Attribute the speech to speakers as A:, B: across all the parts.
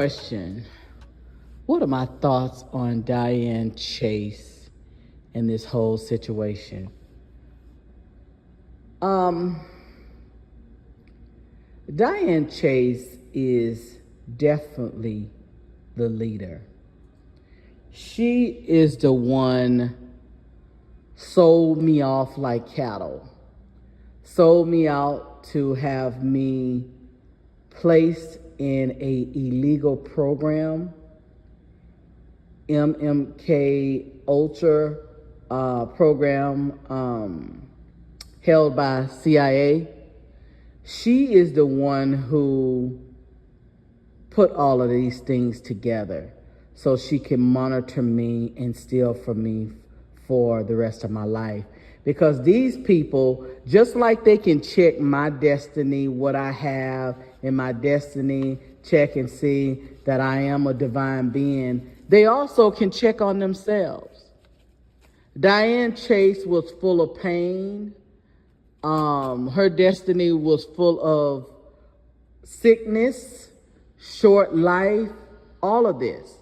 A: question. What are my thoughts on Diann Chase and this whole situation? Diann Chase is definitely the leader. She is the one sold me off like cattle, sold me out to have me placed in a illegal program, MK Ultra program held by CIA. She is the one who put all of these things together so she can monitor me and steal from me for the rest of my life. Because these people, just like they can check my destiny, what I have in my destiny, check and see that I am a divine being, they also can check on themselves. Diann Chase was full of pain. Her destiny was full of sickness, short life, all of this.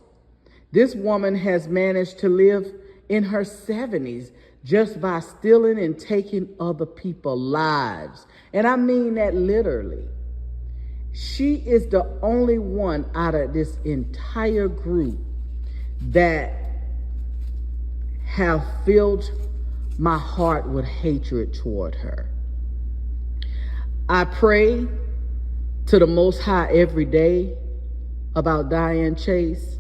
A: This woman has managed to live in her 70s just by stealing and taking other people's lives. And I mean that literally. She is the only one out of this entire group that have filled my heart with hatred toward her. I pray to the Most High every day about Diann Chase.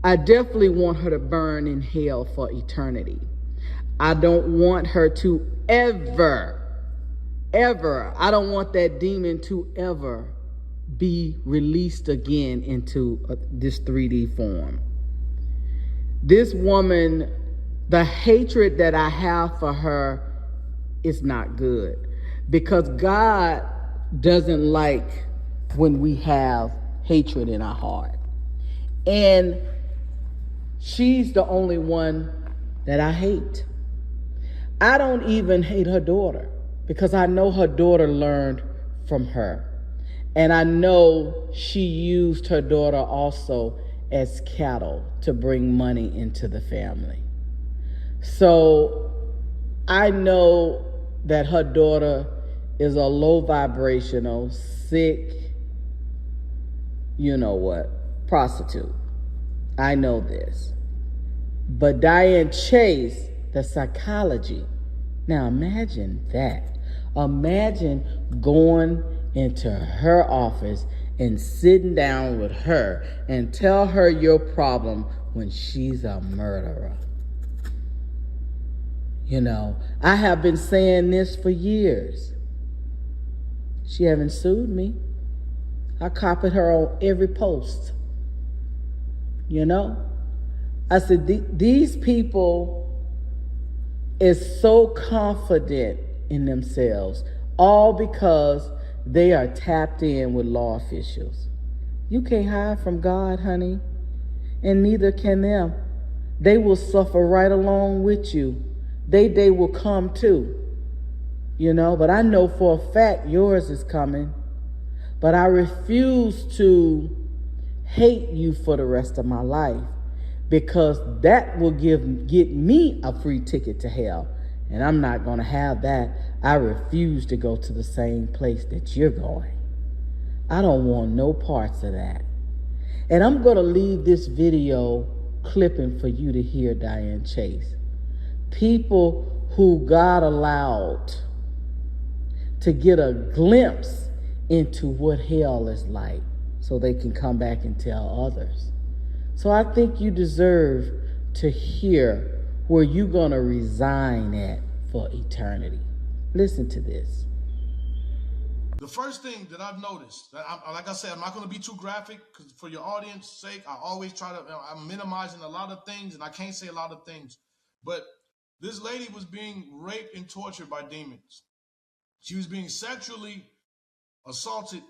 A: I definitely want her to burn in hell for eternity. I don't want her to ever, I don't want that demon to ever be released again into this 3D form. This woman, the hatred that I have for her is not good, because God doesn't like when we have hatred in our heart. And she's the only one that I hate. I don't even hate her daughter, because I know her daughter learned from her. And I know she used her daughter also as cattle to bring money into the family. So I know that her daughter is a low vibrational, sick, prostitute. I know this. But Diann Chase, the psychology. Now imagine that. Imagine going into her office and sitting down with her and tell her your problem when she's a murderer. I have been saying this for years. She haven't sued me. I copied her on every post. I said, these people is so confident in themselves, all because they are tapped in with law officials. You can't hide from God, honey, and neither can them. They will suffer right along with you. They will come too, but I know for a fact yours is coming. But I refuse to hate you for the rest of my life, because that will get me a free ticket to hell. And I'm not going to have that. I refuse to go to the same place that you're going. I don't want no parts of that. And I'm going to leave this video clipping for you to hear, Diann Chase. People who God allowed to get a glimpse into what hell is like so they can come back and tell others. So I think you deserve to hear where you're going to resign at for eternity. Listen to this.
B: The first thing that I've noticed, like I said, I'm not going to be too graphic because for your audience's sake, I always try to, I'm minimizing a lot of things and I can't say a lot of things. But this lady was being raped and tortured by demons. She was being sexually assaulted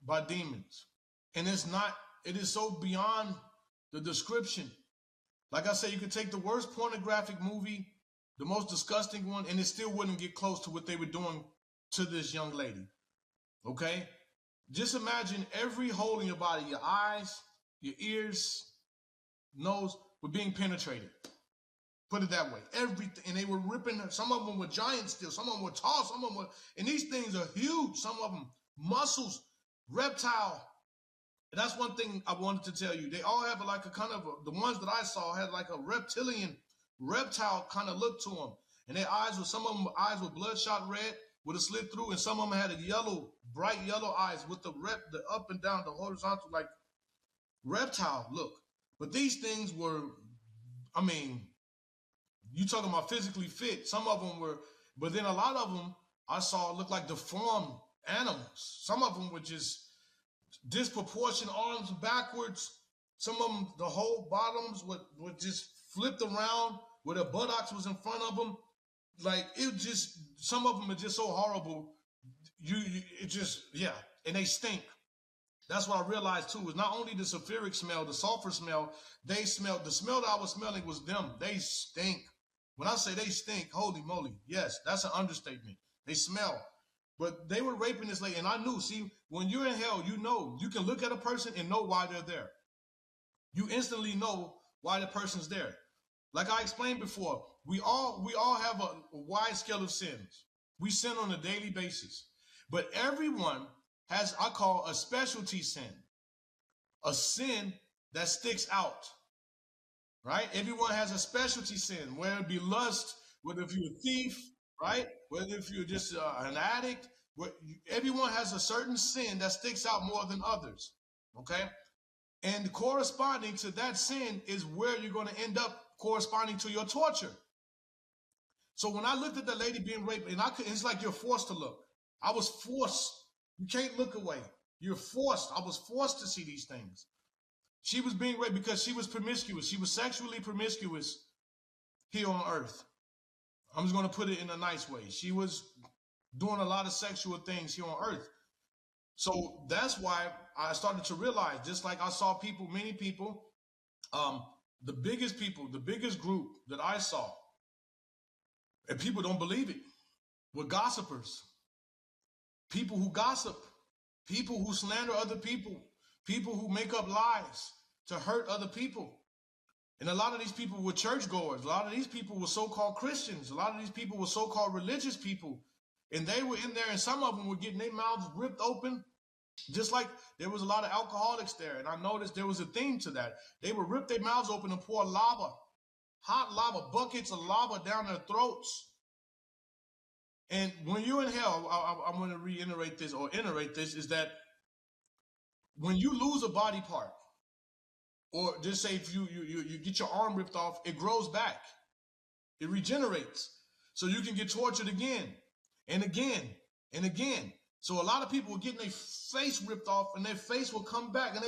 B: by demons. And it is so beyond the description. Like I said, you could take the worst pornographic movie, the most disgusting one, and it still wouldn't get close to what they were doing to this young lady. Okay? Just imagine every hole in your body, your eyes, your ears, nose were being penetrated. Put it that way. Everything. And they were ripping. Some of them were giant still. Some of them were tall. Some of them were. And these things are huge. Some of them muscles, reptile. And that's one thing I wanted to tell you. They all have like a kind of, the ones that I saw had like a reptile kind of look to them. And their eyes were, some of them eyes were bloodshot red with a slit through. And some of them had a yellow, bright yellow eyes with the up and down, the horizontal, like reptile look. But these things were, I mean, you talking about physically fit. Some of them were, but then a lot of them I saw look like deformed animals. Some of them were just disproportionate arms backwards. Some of them, the whole bottoms would just flipped around where the buttocks was in front of them. Like it just, some of them are just so horrible. It just, yeah, and they stink. That's what I realized too, is not only the sulfuric smell, the sulfur smell, they smelled, the smell that I was smelling was them. They stink. When I say they stink, holy moly, yes, that's an understatement. They smell. But they were raping this lady, and I knew, see, when you're in hell, you know, you can look at a person and know why they're there. You instantly know why the person's there. Like I explained before, we all have a wide scale of sins. We sin on a daily basis. But everyone has, I call, a specialty sin. A sin that sticks out. Right? Everyone has a specialty sin, whether it be lust, whether if you're a thief, right? Whether if you're just an addict. Everyone has a certain sin that sticks out more than others. Okay? And corresponding to that sin is where you're going to end up corresponding to your torture. So when I looked at the lady being raped, and it's like you're forced to look. I was forced. You can't look away. You're forced. I was forced to see these things. She was being raped because she was promiscuous. She was sexually promiscuous here on earth. I'm just going to put it in a nice way. She was doing a lot of sexual things here on earth. So that's why I started to realize, just like I saw people, many people, the biggest group that I saw, and people don't believe it, were gossipers. People who gossip, people who slander other people, people who make up lies to hurt other people. And a lot of these people were churchgoers. A lot of these people were so-called Christians. A lot of these people were so-called religious people. And they were in there, and some of them were getting their mouths ripped open, just like there was a lot of alcoholics there. And I noticed there was a theme to that. They would rip their mouths open and pour lava, hot lava, buckets of lava down their throats. And when you're in hell, I'm going to reiterate this, is that when you lose a body part, or just say if you get your arm ripped off, it grows back. It regenerates. So you can get tortured again and again and again. So a lot of people were getting their face ripped off, and their face will come back, and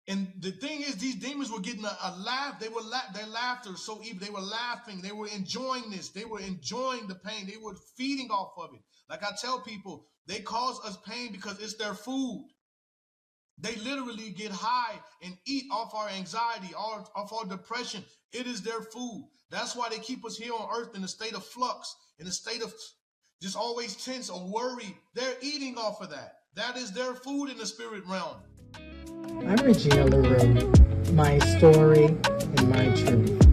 B: and the thing is, these demons were getting a laugh. Their laughter so evil. They were laughing. They were enjoying this. They were enjoying the pain. They were feeding off of it. Like I tell people, they cause us pain because it's their food. They literally get high and eat off our anxiety, off our depression. It is their food. That's why they keep us here on earth in a state of flux, in a state of just always tense or worry. They're eating off of that. That is their food in the spirit realm.
A: I'm Regina LaRue, my story and my truth.